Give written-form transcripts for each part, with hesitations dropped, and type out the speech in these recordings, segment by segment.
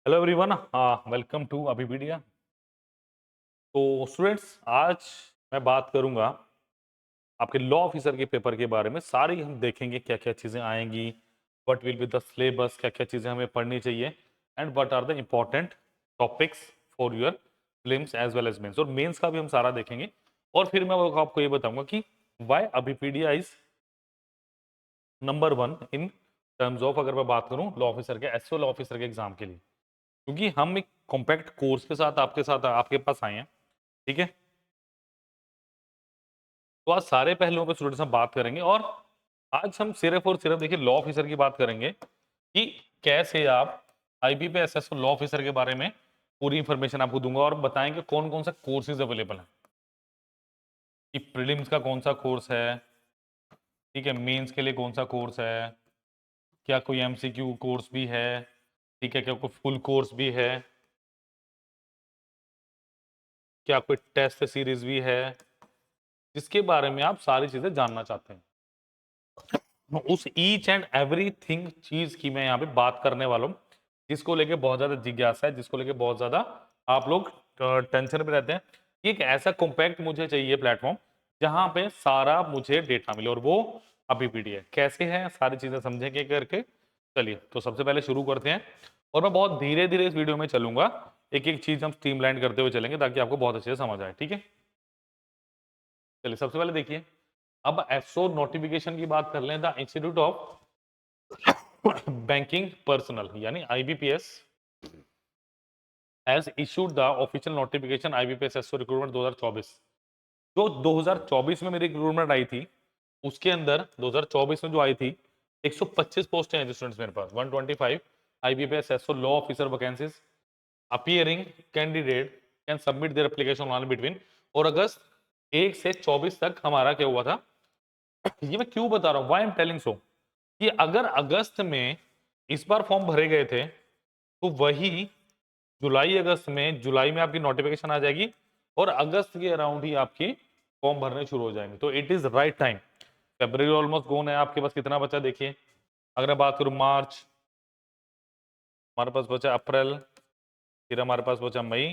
Hello everyone, welcome to Abhipedia. तो students, आज मैं बात करूंगा आपके लॉ ऑफिसर के पेपर के बारे में। सारी हम देखेंगे क्या क्या चीज़ें आएंगी, what will be the syllabus, क्या क्या चीज़ें हमें पढ़नी चाहिए, and what are the important topics for your films as well as mains. और मेंस का भी हम सारा देखेंगे। और फिर मैं आपको ये बताऊंगा कि why Abhipedia is number one in terms of, अगर मैं बात करूं लॉ ऑफिसर के, एसओ लॉ ऑफिसर के एग्जाम के लिए। क्योंकि हम एक कॉम्पैक्ट कोर्स के साथ आपके पास आए हैं। ठीक है, तो आज सारे पहलुओं पर स्टूडेंट्स हम बात करेंगे। और आज हम सिर्फ और सिर्फ देखिए लॉ ऑफिसर की बात करेंगे कि कैसे आप आईबीपीएस लॉ ऑफिसर के बारे में पूरी इंफॉर्मेशन आपको दूंगा और बताएंगे कौन कौन सा कोर्सेज अवेलेबल है, कि प्रीलिम्स का कौन सा कोर्स है, ठीक है, मेंस के लिए कौन सा कोर्स है, क्या कोई एमसीक्यू कोर्स भी है, ठीक है, क्या कोई फुल कोर्स भी है, क्या कोई टेस्ट सीरीज भी है, जिसके बारे में आप सारी चीजें जानना चाहते हैं। उस ईच एंड एवरीथिंग चीज की मैं यहाँ पे बात करने वाला हूँ, जिसको लेके बहुत ज्यादा जिज्ञासा है, जिसको लेके बहुत ज्यादा आप लोग टेंशन में रहते हैं कि एक ऐसा कॉम्पैक्ट मुझे चाहिए प्लेटफॉर्म जहां पे सारा मुझे डेटा मिले, और वो अभी पीडीएफ कैसे है सारी चीजें समझेंगे करके। चलिए, तो सबसे पहले शुरू करते हैं। और मैं बहुत धीरे धीरे इस वीडियो में चलूंगा, एक एक चीज हम स्ट्रीमलाइन करते हुए चलेंगे ताकि आपको बहुत अच्छे से समझ आए। ठीक है, चलिए सबसे पहले देखिए, अब एसओ नोटिफिकेशन की बात कर लें। The institute of banking personnel यानी IBPS has issued the official notification IBPS SO recruitment 2024। जो 2024 में मेरी रिक्रूटमेंट आई थी, उसके अंदर 2024 में जो आई थी 125 पोस्टें हैं स्टूडेंट्स मेरे पास, 125 IBPS SO law officer vacancies appearing. Candidate can submit their application online between. और अगस्त 1 से 24 तक हमारा क्या हुआ था, ये मैं क्यों बता रहा हूं, वाई एम टेलिंग सो, कि अगर अगस्त में इस बार फॉर्म भरे गए थे तो वही जुलाई में आपकी नोटिफिकेशन आ जाएगी और अगस्त के अराउंड ही आपकी फॉर्म भरने शुरू हो जाएंगे। तो it is right time. February almost gone है, आपके पास कितना बचा देखिए। अगर मैं बात करूं मार्च, हमारे पास बचा अप्रैल, फिर हमारे पास बचा मई,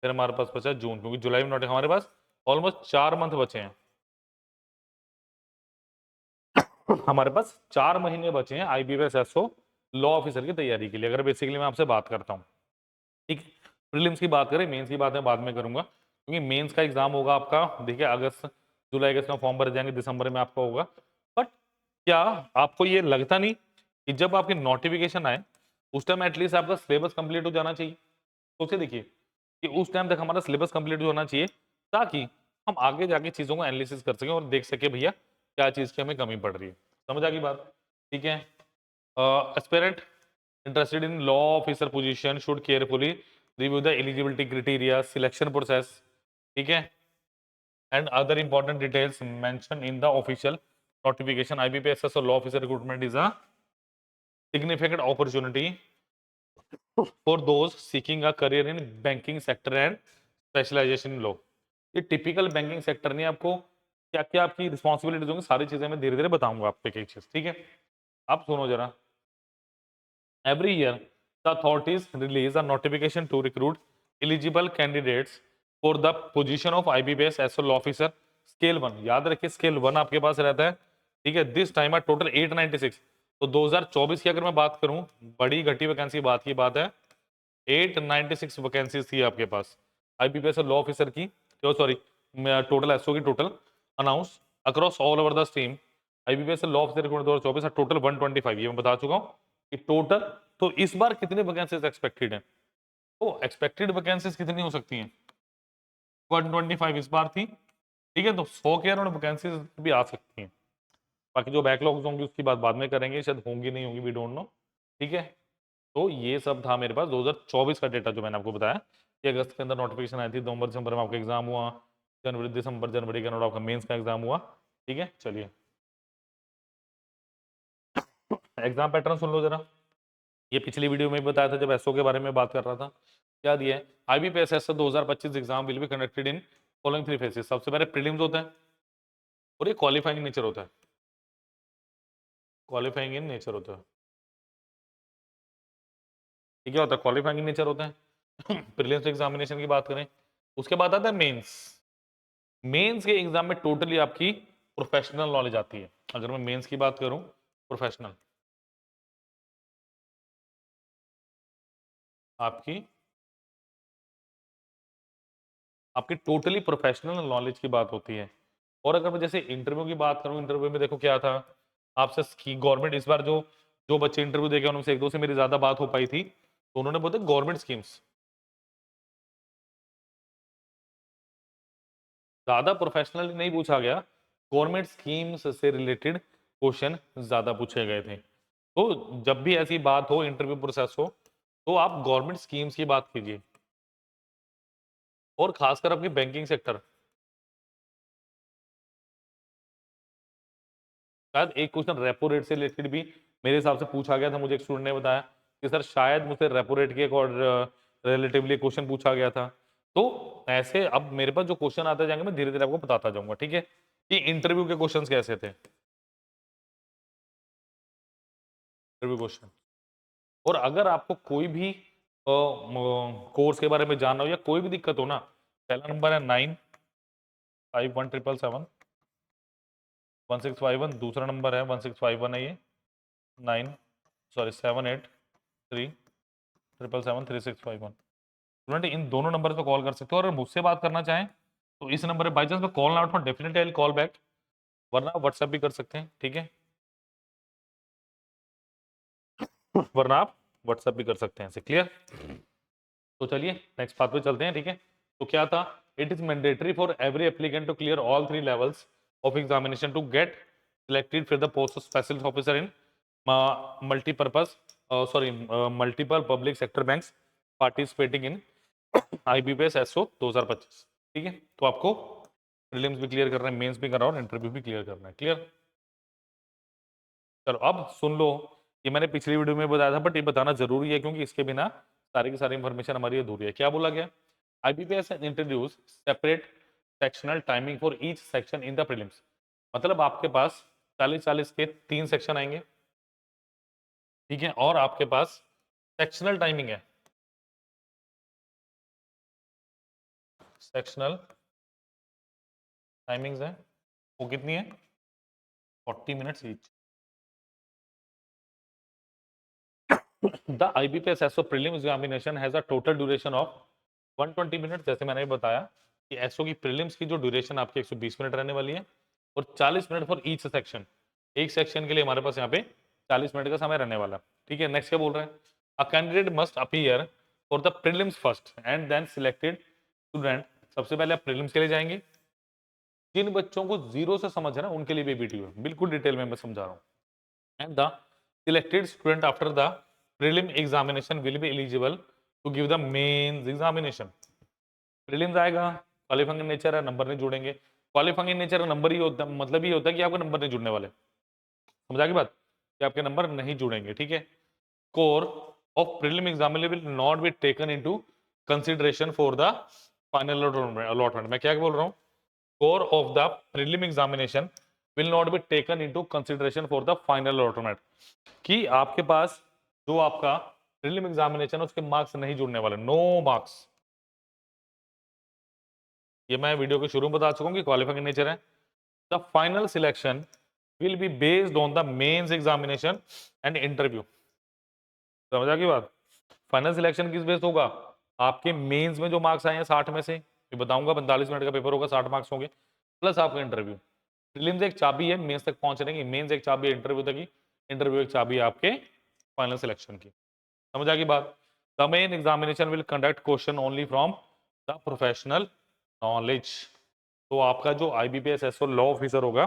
फिर हमारे पास बचा जून, क्योंकि जुलाई में नोटिस, हमारे पास ऑलमोस्ट 4 मंथ बचे हैं। हमारे पास 4 महीने बचे हैं आईबीपीएस एसओ लॉ ऑफिसर की तैयारी के लिए, अगर बेसिकली मैं आपसे बात करता हूँ। ठीक, प्रीलिम्स की बात करें, मेंस की बात मैं बाद में करूंगा, क्योंकि मेंस का एग्जाम होगा आपका, देखिए अगस्त जुलाई अगस्त में फॉर्म भर जाएंगे, दिसंबर में आपका होगा। बट क्या आपको ये लगता नहीं कि जब आपकी नोटिफिकेशन आए उस टाइम एटलीस्ट आपका सिलेबस कंप्लीट हो जाना चाहिए? सोचिए, देखिए कि उस टाइम तक हमारा सिलेबस कंप्लीट होना चाहिए ताकि हम आगे जाके चीजों को एनालिसिस कर सकें और देख सके भैया क्या चीज की हमें कमी पड़ रही है। समझ आ गई बात? ठीक है, aspirant interested in law officer position should carefully review the eligibility criteria, selection process, ठीक है, and other important details mentioned in the official notification. IBPS as a law officer recruitment is a significant opportunity for those seeking a career in banking sector and specialization in law. ये typical banking sector नहीं, आपको क्या क्या आपकी responsibilities होंगी सारी चीजें मैं धीरे धीरे बताऊंगा आपको एक एक चीज। ठीक है, आप सुनो जरा। Every year, the authorities release a notification to recruit eligible candidates for the position of IBPS SL officer scale 1। याद रखिए स्केल 1 आपके पास रहता है। ठीक है, दिस टाइम टोटल 896। तो 2024 की अगर मैं बात करूं, बड़ी घटी वैकेंसी बात है, 896 वैकेंसीज थी आपके पास आईबीपीएस लॉ ऑफिसर की, सॉरी टोटल एसओ की, total announce across all over the stream. IBPS law officer 2024 total 125, ये मैं बता चुका हूं कि टोटल। तो इस बार कितने वैकेंसीज एक्सपेक्टेड हैं? ओ एक्सपेक्टेड वैकेंसीज कितनी हो सकती हैं? 125 इस बार थी। ठीक है, तो 100 के अराउंड वैकेंसीज भी आ सकती हैं। बाकी जो बैकलॉग्स होंगी उसकी बात बाद में करेंगे, शायद होंगी नहीं होंगी, वी डोंट नो। ठीक है, तो ये सब था मेरे पास 2024 का डेटा जो मैंने आपको बताया कि अगस्त के अंदर नोटिफिकेशन आई थी, नवंबर दिसंबर में आपका एग्जाम हुआ, जनवरी के अंदर आपका मेंस का एग्जाम हुआ। ठीक है, चलिए एग्जाम पैटर्न सुन लो जरा। ये पिछली वीडियो में भी बताया था जब एसओ के बारे में बात कर रहा था। क्या दिया है, IBPS SO 2025 exam will be conducted in following 3 phases. सबसे पहले प्रीलिम्स होता है और ये क्वालिफाइंग नेचर होता है, क्वालिफाइंग इन नेचर होता है। ये क्या होता है, क्वालिफाइंग इन नेचर होता है। प्रीलिम्स एग्जामिनेशन की बात करें, उसके बाद आता है मेंस। मेंस के एग्जाम में टोटली आपकी प्रोफेशनल नॉलेज आती है। अगर मैं मेंस की बात करूं, प्रोफेशनल आपकी आपकी टोटली प्रोफेशनल नॉलेज की बात होती है। और अगर मैं जैसे इंटरव्यू की बात करूं, इंटरव्यू में देखो क्या था आपसे, गवर्नमेंट इस बार जो जो बच्चे इंटरव्यू देखे उनमें से एक दो से मेरी ज्यादा बात हो पाई थी, तो उन्होंने बोलते गवर्नमेंट स्कीम्स, ज्यादा प्रोफेशनल नहीं पूछा गया, गवर्नमेंट स्कीम्स से रिलेटेड क्वेश्चन ज्यादा पूछे गए थे। तो जब भी ऐसी बात हो, इंटरव्यू प्रोसेस हो, तो आप गवर्नमेंट स्कीम्स की बात कीजिए, और खासकर अपनी बैंकिंग सेक्टर। शायद एक क्वेश्चन रेपो रेट से रिलेटेड भी मेरे हिसाब से पूछा गया था, मुझे एक स्टूडेंट ने बताया कि सर शायद मुझसे रेपो रेट के और रिलेटिवली क्वेश्चन पूछा गया था। तो ऐसे अब मेरे पास जो क्वेश्चन आते जाएंगे मैं धीरे धीरे आपको बताता जाऊंगा, ठीक है, कि इंटरव्यू के क्वेश्चंस कैसे थे, इंटरव्यू क्वेश्चन। और अगर आपको कोई भी कोर्स के बारे में जानना हो या कोई भी दिक्कत हो ना, पहला नंबर है 9517111651, दूसरा नंबर है 1651 है ये 7837737737 स्टूडेंट, इन दोनों नंबर पे कॉल कर सकते हो। और अगर मुझसे बात करना चाहें तो इस नंबर पे बाई चांस मैं कॉल ना उठाऊं, definitely I will call back, वरना व्हाट्सएप भी कर सकते हैं, ठीक है, वरना आप व्हाट्सएप भी कर सकते हैं, क्लियर। तो चलिए नेक्स्ट बात पे चलते हैं, ठीक है। तो क्या था, it is mandatory for every applicant to clear all 3 levels of examination to get selected for the post of specialist officer in multipurpose sorry multiple public sector banks participating in IBPS SO 2025, ठीक है। तो आपको prelims भी clear करना है, mains भी करना है, और इंटरव्यू भी क्लियर करना है, क्लियर। चलो अब सुन लो, ये मैंने पिछली वीडियो में बताया था, बट ये बताना जरूरी है क्योंकि इसके बिना सारी की सारी इंफॉर्मेशन हमारी अधूरी है। क्या बोला गया, IBPS introduce separate sectional timing for each section in the prelims. मतलब आपके पास 40-40 के 3 सेक्शन आएंगे, ठीक है, और आपके पास सेक्शनल टाइमिंग है, सेक्शनल टाइमिंग्स है, वो कितनी है, 40 minutes each. The IBPS SO prelim examination has a total duration of 120 minute. जैसे मैंने बताया कि एसओ की प्रीलिम्स की जो ड्यूरेशन आपकी 120 मिनट रहने वाली है, और 40 मिनट फॉर ईच सेक्शन, एक सेक्शन के लिए हमारे पास यहाँ पे 40 मिनट का समय रहने वाला है, ठीक है। नेक्स्ट क्या बोल रहे हैं, a candidate must appear for the prelims first and then selected student. सबसे पहले आप प्रीलिम्स के लिए जाएंगे, जिन बच्चों को जीरो से समझ है ना उनके लिए भी वीडियो है, बिल्कुल डिटेल में मैं समझा रहा हूँ। And the selected student after the prelim examination will be eligible to give the mains examination। Prelims आएगा, क्वालिफाइंग इन नेचर है, नंबर नहीं जुड़ेंगे। क्वालिफाइंग इन नेचर का नंबर ही होता, मतलब ही होता है कि आपके नंबर नहीं जुड़ने वाले, समझा की बात, कि आपके नंबर नहीं जुड़ेंगे, ठीक है। Core of prelim examination will not be taken into consideration for the final allotment. मैं क्या बोल रहा हूँ, core of the prelim examination will not be taken into consideration for the final allotment। कि आपके पास जो आपका प्रीलिम एग्जामिनेशन है उसके मार्क्स नहीं जुड़ने वाले, नो मार्क्स। ये मैं वीडियो के शुरू में बता चुका हूं कि क्वालिफाइंग नेचर है। The final selection will be based on the mains examination and interview. समझा की बात, फाइनल सिलेक्शन किस बेस होगा, आपके मेंस में जो मार्क्स आए हैं 60 में से, ये बताऊंगा 45 मिनट का पेपर होगा, 60 मार्क्स होंगे, प्लस आपका इंटरव्यू। प्रीलिम्स एक चाबी है मेंस तक पहुंचने की, मेंस एक चाबी है इंटरव्यू तक की, इंटरव्यू एक चाबी है आपके फाइनल सिलेक्शन की। समझ आ गई बात। The main examination will conduct question only from the professional knowledge. तो आपका जो आईबीपीएस एसओ लॉ ऑफिसर होगा,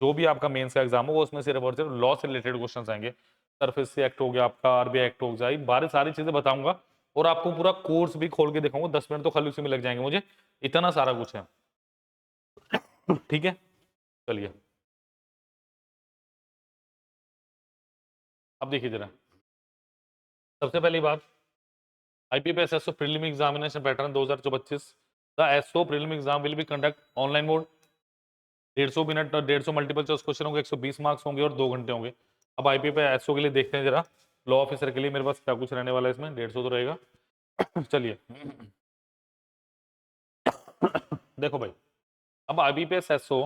जो भी आपका मेंस का एग्जाम होगा उसमें सिर्फ और सिर्फ लॉ से रिलेटेड क्वेश्चंस आएंगे। सरफेस एक्ट हो गया आपका, आरबीआई एक्ट हो जाए, बारे सारी चीजें बताऊंगा, और आपको पूरा कोर्स भी खोल के दिखाऊंगा। 10 मिनट तो खाली उसी में लग जाएंगे मुझे, इतना सारा कुछ है, ठीक है। चलिए अब देखिए जरा, सबसे पहली बात, IPPS SO prelim examination pattern 2025। The SO prelim exam will be conduct online mode, 150 minute और 150 मल्टीपल चॉइस क्वेश्चन होंगे, 120 मार्क्स होंगे और 2 घंटे होंगे। अब आईपीपीएस एसओ के लिए देखते हैं जरा लॉ ऑफिसर के लिए मेरे पास क्या कुछ रहने वाला है इसमें, 150 तो रहेगा। चलिए देखो भाई, अब IBPS SO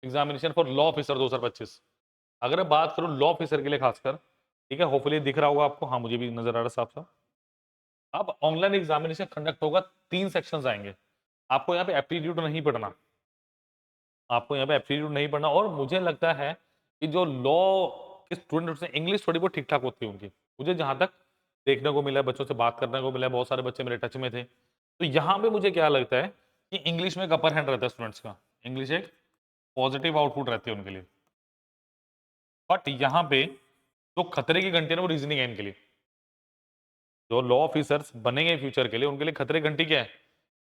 examination for law officer 2025, अगर मैं बात करूं लॉ ऑफिसर के लिए खासकर, ठीक है, होपफुली दिख रहा होगा आपको, हाँ मुझे भी नजर आ रहा है साफ साफ। अब ऑनलाइन एग्जामिनेशन कंडक्ट होगा, 3 सेक्शंस आएंगे। आपको यहाँ पे एप्टीट्यूड नहीं पढ़ना, आपको यहाँ पे एप्टीट्यूड नहीं पढ़ना, और मुझे लगता है कि जो लॉ के स्टूडेंट होते हैं, इंग्लिश थोड़ी बहुत ठीक ठाक होती है उनकी, मुझे जहां तक देखने को मिला है, बच्चों से बात करने को मिला है, बहुत सारे बच्चे मेरे टच में थे, तो यहाँ पे मुझे क्या लगता है कि इंग्लिश में एक अपर हैंड रहता है स्टूडेंट्स का, इंग्लिश एक पॉजिटिव आउटपुट रहती है उनके लिए। बट यहाँ पे जो खतरे की घंटी है ना, वो रीजनिंग है इनके लिए। जो लॉ ऑफिसर्स बनेंगे फ्यूचर के लिए, उनके लिए खतरे की घंटी क्या है,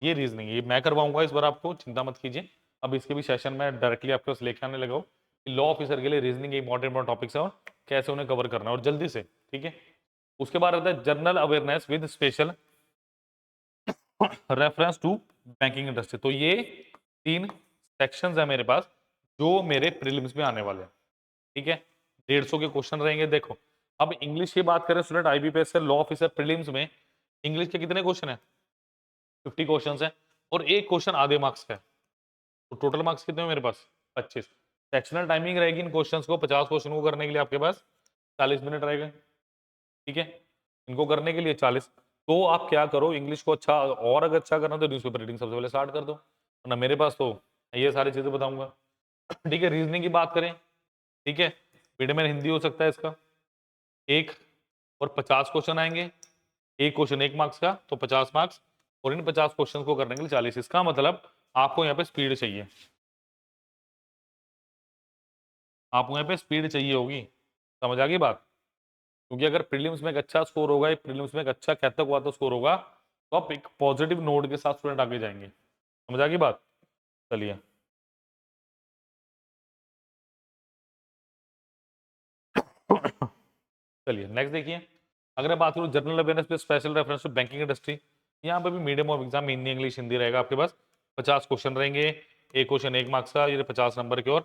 ये रीजनिंग। ये मैं करवाऊंगा इस बार, आपको चिंता मत कीजिए। अब इसके भी सेशन में डायरेक्टली आपके पास लेके आने लगा हूं कि लॉ ऑफिसर के लिए रीजनिंग इंपॉर्टेंट टॉपिक्स है और कैसे उन्हें कवर करना है, और जल्दी से, ठीक है। उसके बाद आता है general awareness with special reference to banking industry. तो ये 3 सेक्शंस है मेरे पास जो मेरे प्रीलिम्स में आने वाले हैं, ठीक है। 150 के क्वेश्चन रहेंगे। देखो, अब इंग्लिश की बात करें स्टूडेंट, आईबीपीएस से लॉ ऑफिसर प्रीलिम्स में इंग्लिश के कितने क्वेश्चन है, 50 क्वेश्चन है, और एक क्वेश्चन आधे मार्क्स का है। तो टोटल मार्क्स कितने हैं मेरे पास, 25। सेक्शनल टाइमिंग रहेगी इन क्वेश्चंस को, 50 क्वेश्चन को करने के लिए आपके पास 40 मिनट रहेगा, ठीक है। इनको करने के लिए 40। तो आप क्या करो, इंग्लिश को अच्छा, और अगर अच्छा करना तो न्यूज़पेपर रीडिंग सबसे पहले स्टार्ट कर दो, वरना मेरे पास तो ये सारी चीजें बताऊंगा। ठीक है, रीजनिंग की बात करें, ठीक है, मीडियम में हिंदी हो सकता है इसका, एक और 50 क्वेश्चन आएंगे, एक क्वेश्चन 1 मार्क्स का, तो 50 मार्क्स, और इन 50 क्वेश्चन को करने के लिए 40। इसका मतलब आपको यहाँ पे स्पीड चाहिए, आपको यहाँ पे स्पीड चाहिए होगी, समझ आ गई बात। क्योंकि अगर प्रीलिम्स में एक अच्छा स्कोर होगा, प्रीलिम्स में एक अच्छा कहता हुआ तो स्कोर होगा, तो आप एक पॉजिटिव नोट के साथ स्टूडेंट आगे जाएंगे, समझ आ गई बात। चलिए चलिए नेक्स्ट देखिए, अगर मैं बात करूँ जनरल अवेयरनेस पे special reference to banking industry, यहाँ पे भी medium of exam Hindi English Hindi रहेगा आपके पास। 50 क्वेश्चन रहेंगे, एक क्वेश्चन 1 मार्क्स का, ये 50 नंबर के, और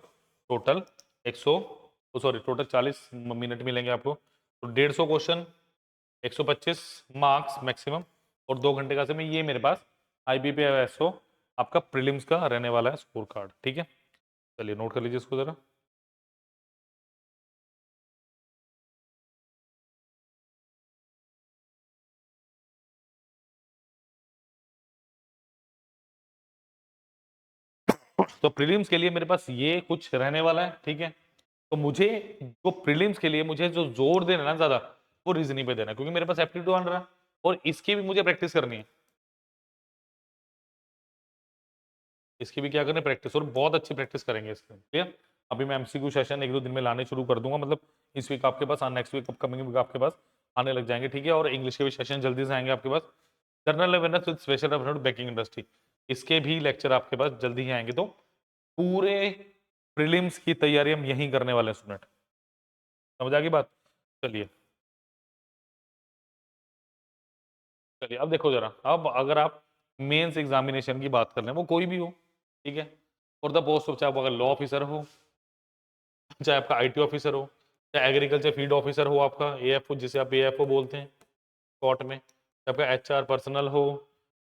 टोटल 100, सॉरी टोटल 40 मिनट मिलेंगे आपको, तो 150 क्वेश्चन, 125 मार्क्स मैक्सिमम, और 2 घंटे का समय। ये मेरे पास आईबीपीएस आपका प्रीलिम्स का रहने वाला है स्कोर कार्ड, ठीक है। चलिए नोट कर लीजिए इसको जरा। तो प्रीलिम्स के लिए मेरे पास ये कुछ रहने वाला है, ठीक है। तो मुझे जो प्रीलिम्स के लिए मुझे जो जोर देना है ना ज्यादा, वो रीजनिंग पे देना है, क्योंकि मेरे पास एप्टीट्यूड आन रहा है और इसकी भी मुझे प्रैक्टिस करनी है, इसकी भी क्या करनी है, प्रैक्टिस, और बहुत अच्छी प्रैक्टिस करेंगे इसकी, क्लियर। अभी मैं एमसीक्यू सेशन 1-2 दिन में लाने शुरू कर दूंगा, मतलब इस वीक आपके पास, नेक्स्ट वीक अपकमिंग वीक आपके पास आने लग जाएंगे, ठीक है। और इंग्लिश के भी सेशन जल्दी से आएंगे आपके पास। General awareness with special reference to banking industry, इसके भी लेक्चर आपके पास जल्दी ही आएंगे। तो पूरे प्रीलिम्स की तैयारी हम यहीं करने वाले हैं स्टूडेंट, समझ आ गई बात। चलिए चलिए, अब देखो जरा, अब अगर आप मेंस एग्जामिनेशन की बात कर रहे हैं, वो कोई भी हो, ठीक है, फॉर द पोस्ट ऑफ, चाहे वो अगर लॉ ऑफिसर हो, चाहे आपका आईटी ऑफिसर हो, चाहे एग्रीकल्चर फील्ड ऑफिसर हो, आपका एएफओ जिसे आप एएफओ बोलते हैं शॉर्ट में, चाहे आपका एचआर पर्सनल हो,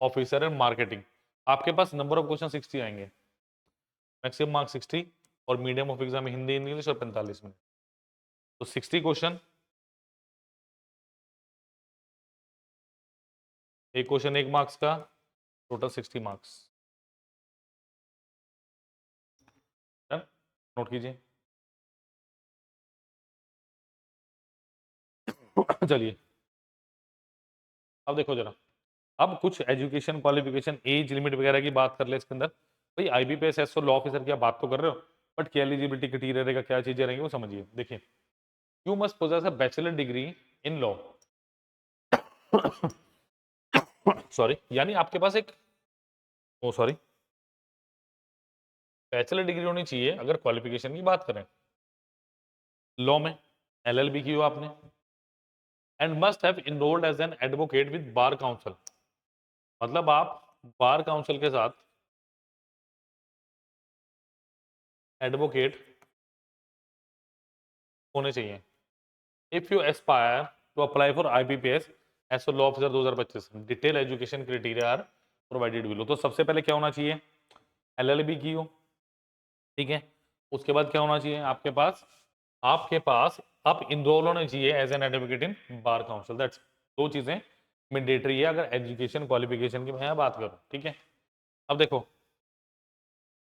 ऑफिसर है मार्केटिंग, आपके पास नंबर ऑफ क्वेश्चन 60 आएंगे, मैक्सिमम मार्क्स 60, और medium of exam Hindi English और 45 मिनट, तो 60 क्वेश्चन, एक क्वेश्चन 1 मार्क्स का, टोटल 60 मार्क्स, नोट कीजिए। चलिए अब देखो जरा, अब कुछ एजुकेशन क्वालिफिकेशन एज लिमिट वगैरह की बात कर ले इसके अंदर। भाई आईबीपीएस एसओ लॉ ऑफिसर की आप बात तो कर रहे हो, बट क्या एलिजिबिलिटी क्राइटेरिया रहेगा, क्या चीजें रहेंगी वो समझिए। देखिए, you must possess a bachelor degree in law, sorry, यानी आपके पास एक, ओ सॉरी, बैचलर डिग्री होनी चाहिए अगर क्वालिफिकेशन की बात करें लॉ में, एलएलबी की हो आपने, and must have enrolled as an advocate with bar council, मतलब आप बार काउंसिल के साथ एडवोकेट होने चाहिए। If you aspire to apply for IBPS as law officer 2025, detail education criteria are provided below. तो सबसे पहले क्या होना चाहिए, LLB की हो, ठीक है। उसके बाद क्या होना चाहिए आपके पास आप इनरोल होने चाहिए as an advocate in bar council. That's दो चीजें मैंडेटरी है अगर एजुकेशन क्वालिफिकेशन की मैं बात करूं, ठीक है। अब देखो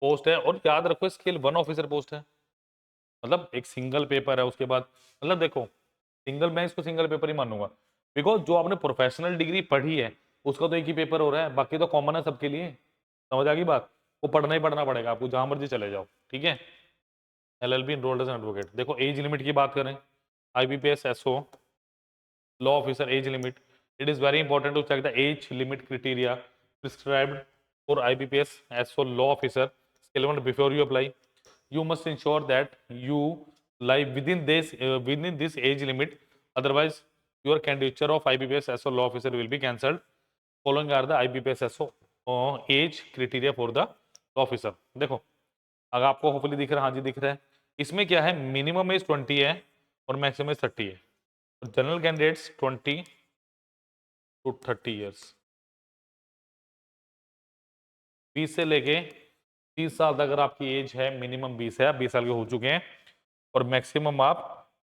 पोस्ट है और याद रखो स्केल 1 ऑफिसर पोस्ट है, मतलब एक सिंगल पेपर है। उसके बाद मतलब देखो सिंगल, मैं इसको सिंगल पेपर ही मानूंगा बिकॉज जो आपने प्रोफेशनल डिग्री पढ़ी है उसका तो एक ही पेपर हो रहा है, बाकी तो कॉमन है सबके लिए। समझ आ गई बात, वो पढ़ना ही पढ़ना पड़ेगा आपको जहां मर्जी चले जाओ, ठीक है। LLB enrolled as an advocate। देखो एज लिमिट की बात करें, IBPS SO law officer age limit, it is very important to check the age limit criteria prescribed for IBPS SO law officer scale 1 before you apply. You must ensure that you lie within this age limit, otherwise your candidature of IBPS SO law officer will be cancelled। Following are the IBPS SO age criteria for the law officer। देखो अगर आपको hopefully दिख रहा है, हाँ जी दिख रहा है। इसमें क्या है, मिनिमम एज 20 है और मैक्सिमम एज 30 है। जनरल कैंडिडेट्स 20 to 30 ईयर्स, 20 से लेके 30 साल तक अगर आपकी एज है, मिनिमम 20 है, आप 20 साल के हो चुके हैं और मैक्सिमम आप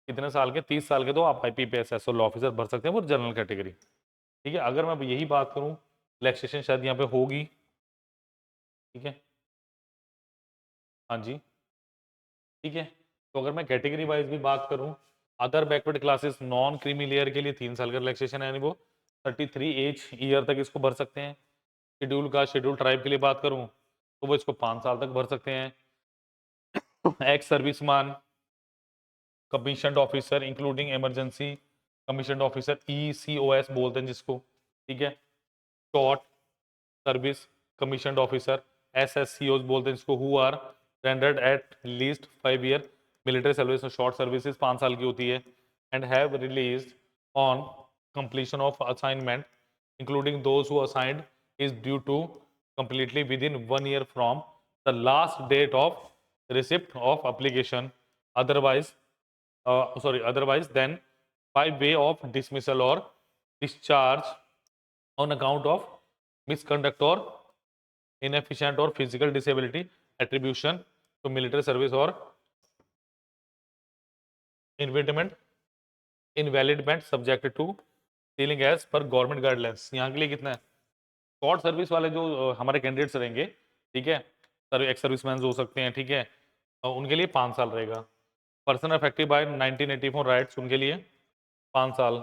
कितने साल के, 30 साल के, तो आप IPPS SO लॉ ऑफिसर भर सकते हैं वो जनरल कैटेगरी, ठीक है। अगर मैं यही बात करूं रिलैक्सेशन शायद यहाँ पे होगी, ठीक है, हाँ जी, ठीक है। तो अगर मैं कैटेगरी वाइज भी बात करूं, other backward classes non creamy layer के लिए 3 साल का रिलैक्सेशन है, यानी वो 33 एज ईयर तक इसको भर सकते हैं। शेड्यूल ट्राइब के लिए बात करूं तो वो इसको 5 साल तक भर सकते हैं। Ex serviceman, commissioned officer including emergency commissioned officer, ECOS बोलते हैं जिसको, ठीक है। Short service commissioned officer, SSCOs बोलते हैं जिसको, who are rendered at least 5 year military service. Short services 5 साल की होती है and have release on completion of assignment including those who assigned is due to completely within 1 year from the last date of receipt of application, otherwise otherwise then by way of dismissal or discharge on account of misconduct or inefficient or physical disability attribution to military service or invalidment subjected to ceiling age per government guidelines. यहाँ के लिए कितना है, short service वाले जो हमारे candidates रहेंगे, ठीक है, सर एक्स सर्विसमैन हो सकते हैं, ठीक है, उनके लिए 5 साल रहेगा। पर्सन अफेक्टेड बाय 1984 राइट्स उनके लिए 5 साल।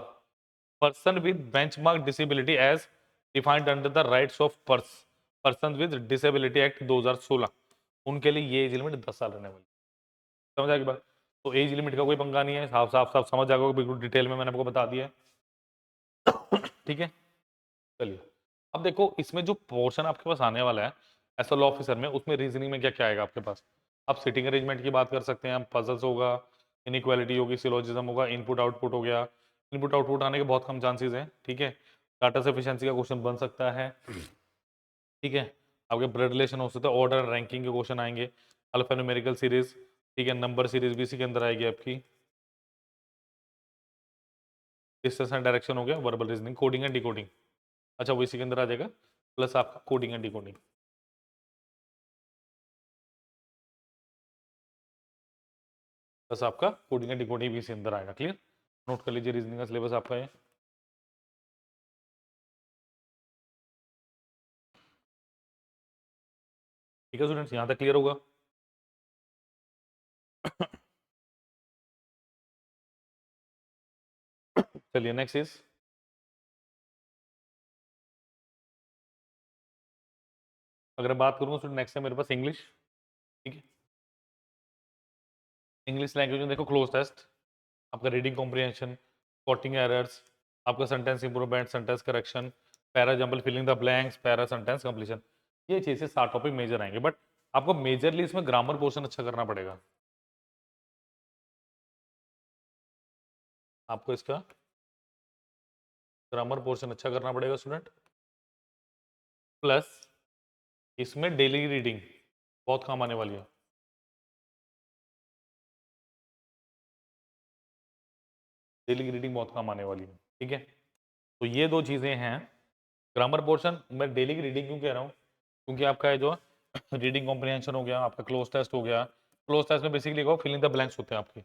Person with benchmark disability as defined under the rights of person with disability act 2016 उनके लिए ये एज लिमिट 10 साल रहने वाली। समझ आ गई बात, तो एज लिमिट का कोई पंगा नहीं है, साफ साफ साफ समझ जाएगा, बिल्कुल डिटेल में मैंने आपको बता दिया है, ठीक है। चलिए अब देखो इसमें जो पोर्शन आपके पास आने वाला है एस लॉ ऑफिसर में, उसमें रीजनिंग में क्या क्या आएगा आपके पास। आप सिटिंग अरेंजमेंट की बात कर सकते हैं, पजल्स होगा, इनइक्वालिटी होगी, सिलोजिज्म होगा, इनपुट आउटपुट हो गया। इनपुट आउटपुट आने के बहुत कम चांसेस हैं, ठीक है। डाटा सफिशिएंसी का क्वेश्चन बन सकता है, ठीक है। आपके ब्लड रिलेशन हो सकता है, ऑर्डर रैंकिंग के क्वेश्चन आएंगे, अल्फान्यूमेरिकल सीरीज, ठीक है, नंबर सीरीज भी इसी के अंदर आएगी आपकी। डिस्टेंस एंड डायरेक्शन हो गया, verbal reasoning, coding and decoding, अच्छा वो इसी के अंदर आ जाएगा, प्लस आपका कोडिंग एंड डिकोडिंग। बस आपका कोडिंग एंड डिकोडिंग भी इसके अंदर आएगा, क्लियर। नोट कर लीजिए रीजनिंग का सिलेबस आपका है। ठीक है स्टूडेंट्स, यहाँ तक क्लियर होगा। चलिए नेक्स्ट इज, अगर बात करूँ स्टूडेंट नेक्स्ट है मेरे पास इंग्लिश, ठीक है। इंग्लिश लैंग्वेज में देखो क्लोज टेस्ट, आपका रीडिंग कॉम्प्रिहेंशन, स्पॉटिंग एरर्स, आपका sentence improvement, sentence correction, para jumble, filling the blanks, para sentence completion, ये चीजें 7 टॉपिक मेजर आएंगे, बट आपको मेजरली इसमें ग्रामर पोर्शन अच्छा करना पड़ेगा। आपको इसका ग्रामर पोर्शन अच्छा करना पड़ेगा स्टूडेंट, प्लस इसमें डेली रीडिंग बहुत काम आने वाली है। डेली की रीडिंग बहुत कम आने वाली है, ठीक है। तो ये दो चीज़ें हैं। ग्रामर पोर्शन मैं डेली की रीडिंग क्यों कह रहा हूँ, क्योंकि आपका है जो रीडिंग कॉम्प्रिहेंशन हो गया, आपका क्लोज टेस्ट हो गया। क्लोज टेस्ट में बेसिकली फिलिंग द ब्लैंक्स होते हैं आपके,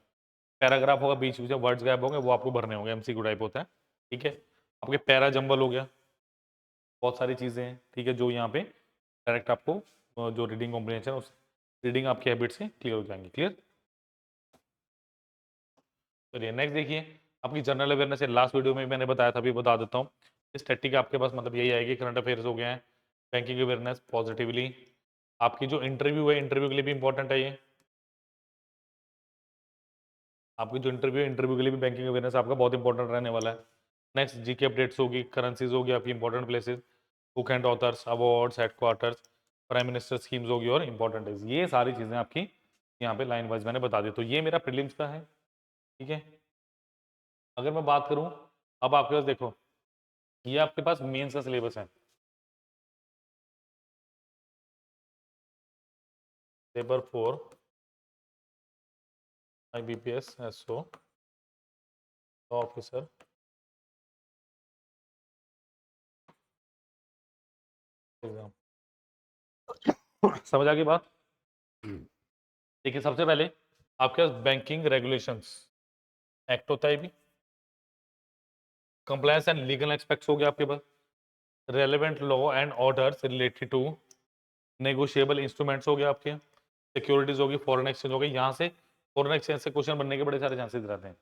पैराग्राफ होगा, बीच बीच में वर्ड्स गैप होंगे, वो आपको भरने होंगे, एमसीक्यू टाइप होता है, ठीक है। आपके पैरा जंबल हो गया, बहुत सारी चीज़ें हैं, ठीक है, जो यहाँ पे डायरेक्ट आपको जो रीडिंग कॉम्प्रिहेंशन उस रीडिंग आपकी हैबिट से क्लियर हो जाएंगे। क्लियर, चलिए नेक्स्ट देखिए, आपकी जनरल अवेयरनेस लास्ट वीडियो में मैंने बताया था, अभी बता देता हूँ। स्टैटिक आपके पास मतलब यही आएगी, करंट अफेयर्स हो गए हैं, बैंकिंग अवेयरनेस पॉजिटिवली। आपकी जो इंटरव्यू है, इंटरव्यू के लिए भी इंपॉर्टेंट है ये। आपकी जो इंटरव्यू के लिए भी बैंकिंग अवेयरनेस आपका बहुत इंपॉर्टेंट रहने वाला है। नेक्स्ट जीके अपडेट्स होगी, करेंसीज होगी आपकी important places, book and authors, awards, headquarters, prime minister schemes होगी और इंपॉर्टेंट डेज। ये सारी चीज़ें आपकी यहाँ पे लाइन वाइज मैंने बता दी। तो ये मेरा प्रीलिम्स का है, ठीक है। अगर मैं बात करूँ, अब आपके पास देखो, ये आपके पास मेंस का सिलेबस है। Paper 4 IBPS SO officer exam, समझ आ गई बात। देखिए सबसे पहले आपके पास बैंकिंग रेगुलेशंस एक्ट होता है भी, कंप्लायंस एंड लीगल एस्पेक्ट्स हो गया आपके पास, relevant law and orders related to negotiable instruments हो गया आपके, सिक्योरिटीज होगी, फॉरेन एक्सचेंज हो गई। यहाँ से फॉरेन एक्सचेंज से क्वेश्चन बनने के बड़े सारे चांसेस रहते हैं।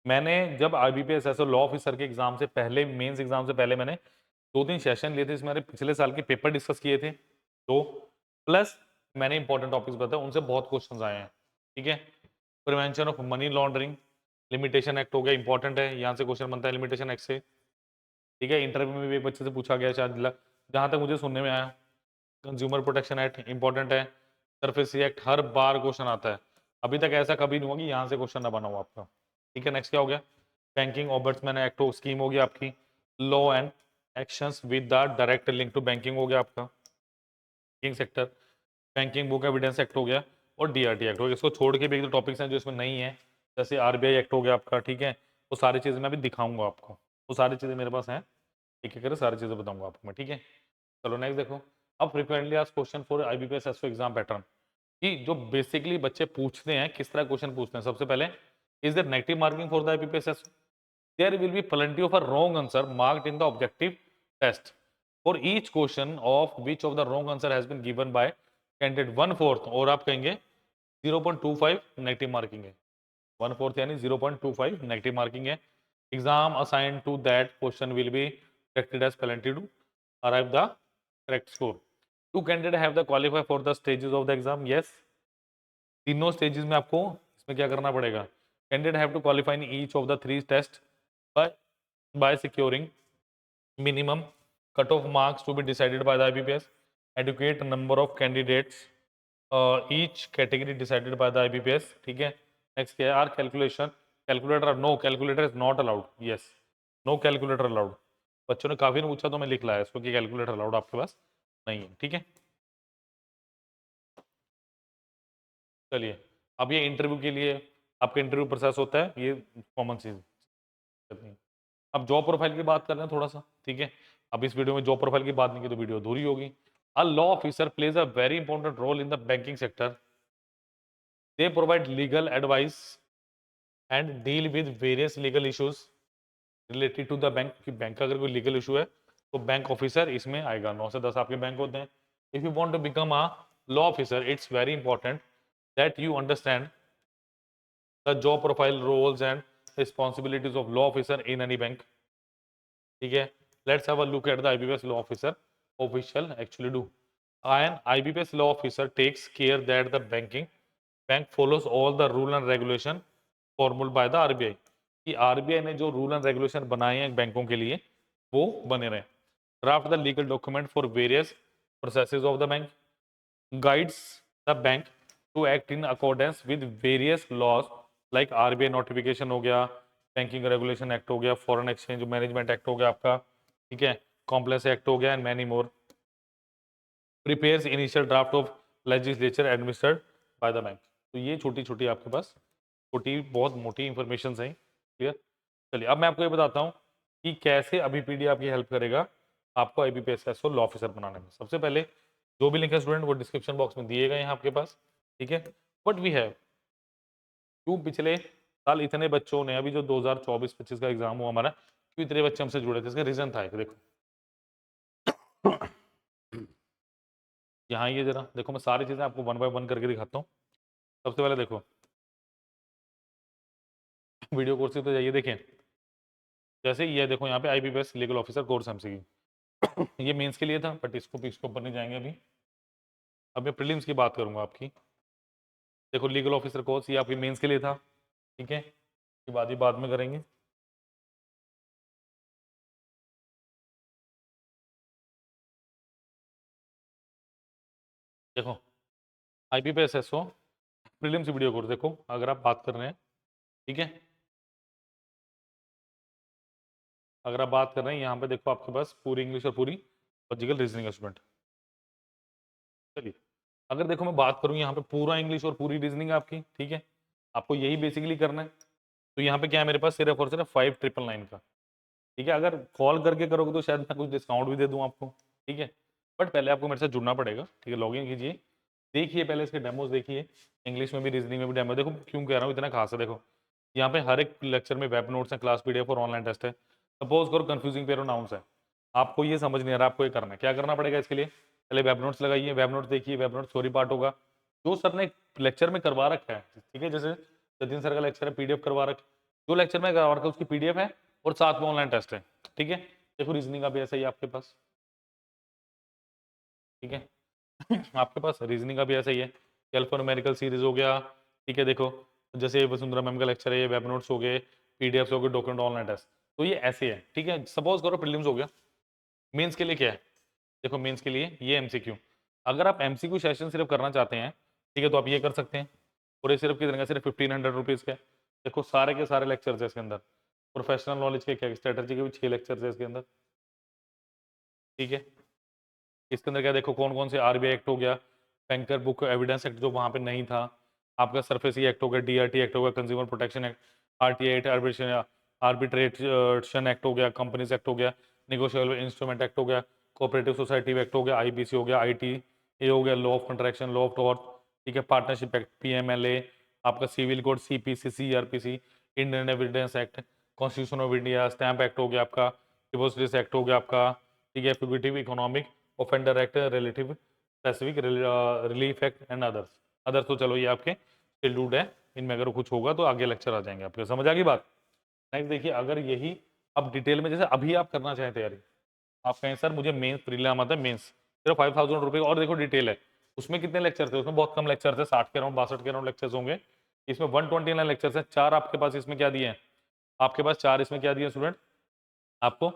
मैंने जब IBPS एसओ लॉ ऑफिसर के एग्जाम से पहले, मेंस एग्जाम से पहले मैंने 2-3 सेशन लिए थे, इसमें मैंने पिछले साल के पेपर डिस्कस किए थे, तो प्लस मैंने इंपॉर्टेंट टॉपिक्स बताए, उनसे बहुत क्वेश्चन आए हैं, ठीक है। Prevention of money laundering, limitation act हो गया, इंपॉर्टेंट है, यहाँ से क्वेश्चन बनता है लिमिटेशन एक्ट से, ठीक है। इंटरव्यू में भी एक बच्चे से पूछा गया शायद, जहाँ तक मुझे सुनने में आया। कंज्यूमर प्रोटेक्शन एक्ट इंपॉर्टेंट है, सरफेसी एक्ट हर बार क्वेश्चन आता है, अभी तक ऐसा कभी नहीं हुआ कि यहाँ से क्वेश्चन ना बना हो आपका, ठीक है। नेक्स्ट क्या हो गया, बैंकिंग ऑम्बड्समैन एक्ट स्कीम हो गया आपकी, law and actions with the direct link to banking हो गया आपका, banking sector, banking book evidence act हो गया, और DRT एक्ट हो गया। इसको छोड़ के भी एक दो टॉपिक्स हैं जो इसमें नहीं है, जैसे RBI एक्ट हो गया आपका, ठीक है। वो सारी चीज़ें मैं अभी दिखाऊंगा आपको, वो सारी चीज़ें मेरे पास हैं, एक एक करके सारी चीज़ें बताऊंगा आपको मैं, ठीक है। चलो नेक्स्ट देखो, अब frequently asked question for IBPS SO exam pattern, कि जो बेसिकली बच्चे पूछते हैं, किस तरह क्वेश्चन पूछते हैं। सबसे पहले, is there negative marking for the IBPS SO? There will be plenty of a wrong answer marked in the objective test. For each question of which of the wrong answer has been given by candidate 1/4, और आप कहेंगे 0.25 negative marking है, 1/4 यानी 0.25 negative marking है। Exam assigned to that question will be corrected as penalty to arrive the correct score. Two candidates have the qualify for the stages of the exam. Yes, तीनों stages में आपको इसमें क्या करना पड़ेगा, candidate have to qualify in each of the 3 test by securing minimum cutoff marks to be decided by the IBPS, adequate number of candidates each category decided by the IBPS, ठीक है। Next क्या है, are calculation, calculator no, calculator is not allowed, yes, no calculator allowed. बच्चों ने काफी ने पूछा तो मैं लिख लाया इसको कि कैलकुलेटर अलाउड आपके पास नहीं है, ठीक है। चलिए, अब ये इंटरव्यू के लिए आपका इंटरव्यू प्रोसेस होता है, ये कॉमन चीज करनी है। अब जॉब प्रोफाइल की बात कर रहे हैं थोड़ा सा, ठीक है। अब इस वीडियो में जॉब प्रोफाइल की बात नहीं की तो वीडियो अधूरी होगी। A law officer plays a very important role in the banking sector. They provide legal advice and deal with various legal issues related to the bank, कि बैंक का अगर कोई लीगल इशू है तो बैंक ऑफिसर इसमें आएगा। 9 से 10 आपके बैंक होते हैं। If you want to become a law officer, it's very important that you understand the job profile, roles and responsibilities of law officer in any bank, ठीक है। Let's have a look at the IBPS law officer official actually do. An IBPS law officer takes care that the bank follows all the rule and regulation formulated by the RBI, कि RBI ने जो rule and regulation बनाए हैं बैंकों के लिए वो बने रहे। Draft the legal document for various processes of the bank, guides the bank to act in accordance with various laws like RBI notification हो गया, बैंकिंग रेगुलेशन एक्ट हो गया, फॉरेन एक्सचेंज मैनेजमेंट एक्ट हो गया आपका, ठीक है, कॉम्प्लेक्स एक्ट हो गया and many more. Prepares initial draft of legislature administered by the bank. तो ये छोटी छोटी आपके पास छोटी बहुत मोटी इंफॉर्मेशन है, क्लियर। चलिए अब मैं आपको ये बताता हूँ कि कैसे अभी पीडी आपकी हेल्प करेगा आपको आईबीपीएस एसओ लॉ ऑफिसर बनाने में। सबसे पहले जो भी लिंक है स्टूडेंट वो डिस्क्रिप्शन बॉक्स में दिए गए हैं आपके पास, ठीक है। बट वी हैव क्यों पिछले साल इतने बच्चों ने, अभी जो 2024-25 का एग्जाम हुआ हमारा, क्यों इतने बच्चे हमसे जुड़े थे? इसका रीजन था एक, देखो यहाँ ये जरा देखो, मैं सारी चीजें आपको वन बाय वन करके दिखाता हूँ। सबसे पहले देखो वीडियो कोर्स पे जाइए, देखिए जैसे ये देखो यहाँ पे IBPS legal officer course MCQ ये मेंस के लिए था, बट इसको ऊपर नहीं जाएंगे अभी। अब मैं प्रीलिम्स की बात करूंगा आपकी। देखो लीगल ऑफिसर कोर्स ये आपकी मेंस के लिए था, ठीक है, ये बाद में करेंगे। देखो IBPS SO prelims video course देखो, अगर आप बात कर रहे हैं, ठीक है, अगर आप बात कर रहे हैं यहाँ पे देखो आपके पास पूरी इंग्लिश और पूरी लॉजिकल रीजनिंग स्टूडेंट। चलिए अगर देखो मैं बात करूँ यहाँ पे पूरा इंग्लिश और पूरी रीजनिंग आपकी, ठीक है, आपको यही बेसिकली करना है। तो यहाँ पे क्या है मेरे पास सिर्फ और सिर्फ 5999 का, ठीक है। अगर कॉल करके करोगे तो शायद मैं कुछ डिस्काउंट भी दे दूँ आपको, ठीक है। बट पहले आपको मेरे साथ जुड़ना पड़ेगा, ठीक है। लॉगिन कीजिए, देखिए पहले इसके डेमोज देखिए, इंग्लिश में भी रीजनिंग में भी डेमो देखो। क्यों कह रहा हूँ इतना खास है, देखो यहाँ पे हर एक लेक्चर में वेब नोट्स हैं, क्लास पीडीएफ और ऑनलाइन टेस्ट है। सपोज करो कंफ्यूजिंग प्रोनाउंस है, आपको ये समझ नहीं आ रहा, आपको ये करना है, क्या करना पड़ेगा इसके लिए? पहले वेब नोट्स लगाइए, वेब नोट्स देखिए, वेब नोट्स थ्योरी पार्ट होगा जो सर ने लेक्चर में करवा रखा है, ठीक है। जैसे जतिन सर का लेक्चर है, पीडीएफ करवा रखा है, जो लेक्चर में करवा रखा है उसकी पीडीएफ है और साथ में ऑनलाइन टेस्ट है, ठीक है। देखो रीजनिंग का भी ऐसा ही आपके पास, ठीक है आपके पास रीजनिंग का भी ऐसा ही है, अल्फान्यूमेरिकल सीरीज हो गया, ठीक है। देखो जैसे वसुंधरा मैम का लेक्चर है, ये वेब नोट्स हो गए, पीडीएफ हो गए, डॉक्यूमेंट ऑनलाइन टेस्ट, तो ये ऐसे है, ठीक है। सपोज करो प्रीलिम्स हो गया, मेंस के लिए क्या है? देखो मेंस के लिए ये एमसीक्यू, अगर आप एमसीक्यू सेशन सिर्फ करना चाहते हैं, ठीक है, तो आप ये कर सकते हैं। और ये सिर्फ कितने का? सिर्फ 1500 रुपीज़ का है। देखो सारे के सारे लेक्चर्स है इसके अंदर, प्रोफेशनल नॉलेज के क्या, स्ट्रेटजी के भी 6 लेक्चर्स है इसके अंदर, ठीक है। इसके अंदर क्या देखो कौन कौन से आरबीआई एक्ट हो गया, बैंकर बुक एविडेंस एक्ट जो वहां पे नहीं था, आपका सरफेसी एक्ट हो गया, डीआरटी एक्ट हो गया, consumer protection act, RTI arbitration act हो गया, कंपनीज एक्ट हो गया, निगोशिएबल इंस्ट्रूमेंट एक्ट हो गया, कोऑपरेटिव सोसाइटी एक्ट हो गया, आईबीसी हो गया, आईटी ए हो गया, law of contraction, law of tort, ठीक है, पार्टनरशिप एक्ट, पीएमएलए, आपका civil code, CPC, CrPC, Indian evidence act, constitution of India, stamp act हो गया आपका, डिवोर्स एक्ट हो गया आपका, ठीक है, fugitive economic offender act, relative specific relief act and others. Others तो चलो ये आपके शेड्यूल्ड है, इनमें अगर कुछ होगा तो आगे लेक्चर आ जाएंगे आपके, समझ आ गई बात? नेक्स्ट देखिए, अगर यही अब डिटेल में जैसे अभी आप करना चाहें तैयारी, आप कहें सर मुझे मेंस प्रीलिम आता है, मेंस सिर्फ 5000 रुपये, और देखो डिटेल है उसमें, कितने लेक्चर थे उसमें? बहुत कम लेक्चर थे, 60 के अराउंड, 62 के अराउंड लेक्चर्स होंगे। इसमें 129 लेक्चर्स हैं, 4 आपके पास इसमें क्या दिए हैं? आपके पास 4 इसमें क्या दिए स्टूडेंट? आपको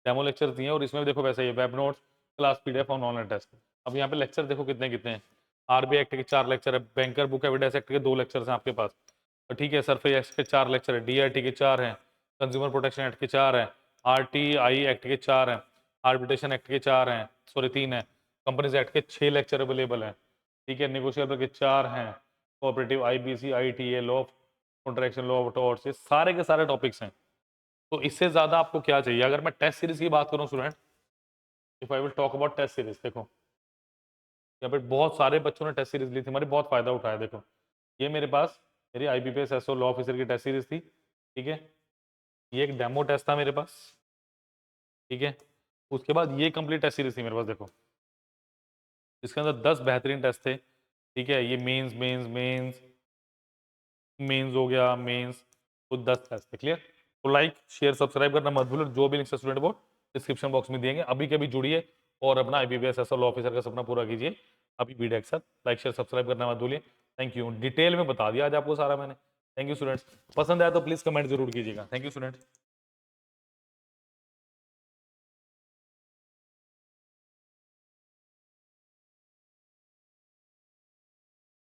डेमो लेक्चर दिए हैं, और इसमें भी देखो वैसे ही वेब नोट्स, क्लास पीडीएफ और ऑनलाइन टेस्ट। अब यहाँ पे लेक्चर देखो कितने कितने हैं। आरबीआई एक्ट के 4 लेक्चर है, बैंकर बुक एविडेंस एक्ट के 2 लेक्चर्स हैं आपके पास, और ठीक है, सरफेस एक्ट के 4 लेक्चर है, डीआरटी के 4 हैं, कंज्यूमर प्रोटेक्शन एक्ट के 4 हैं, आरटीआई एक्ट के 4 हैं, आर्बिट्रेशन एक्ट के 4 हैं, सॉरी 3 हैं, कंपनीज एक्ट के 6 लेक्चर अवेलेबल हैं, ठीक है, नेगोशिएबल के 4 हैं, cooperative, IBC, ITA, law of contraction, law of torts, ये सारे के सारे टॉपिक्स हैं। तो इससे ज्यादा आपको क्या चाहिए? अगर मैं टेस्ट सीरीज की बात करूं student, if I will talk about test series, देखो यहाँ पे बहुत सारे बच्चों ने टेस्ट सीरीज ली थी, हमारी बहुत फायदा उठाया। देखो ये मेरे पास मेरी आईबीपीएस एसओ लॉ ऑफिसर की टेस्ट सीरीज थी, ठीक है, ये एक डेमो टेस्ट था मेरे पास, ठीक है, उसके बाद ये कंप्लीट टेस्ट सीरीज थी मेरे पास। देखो इसके अंदर 10 बेहतरीन टेस्ट थे, ठीक है, ये मेंस मेंस मेंस मेंस हो गया, मेंस, तो 10 टेस्ट थे, क्लियर। तो लाइक शेयर सब्सक्राइब करना मत भूलो, जो भी लिंक स्टूडेंट वो डिस्क्रिप्शन बॉक्स में दिएंगे, अभी के अभी जुड़िए और अपना आईबीपीएस एसओ लॉ ऑफिसर का सपना पूरा कीजिए अभी वीडियो के साथ। लाइक शेयर सब्सक्राइब करना मत भूलिए। थैंक यू, डिटेल में बता दिया आज आपको सारा मैंने। थैंक यू स्टूडेंट्स, पसंद आया तो प्लीज कमेंट जरूर कीजिएगा। Thank you student.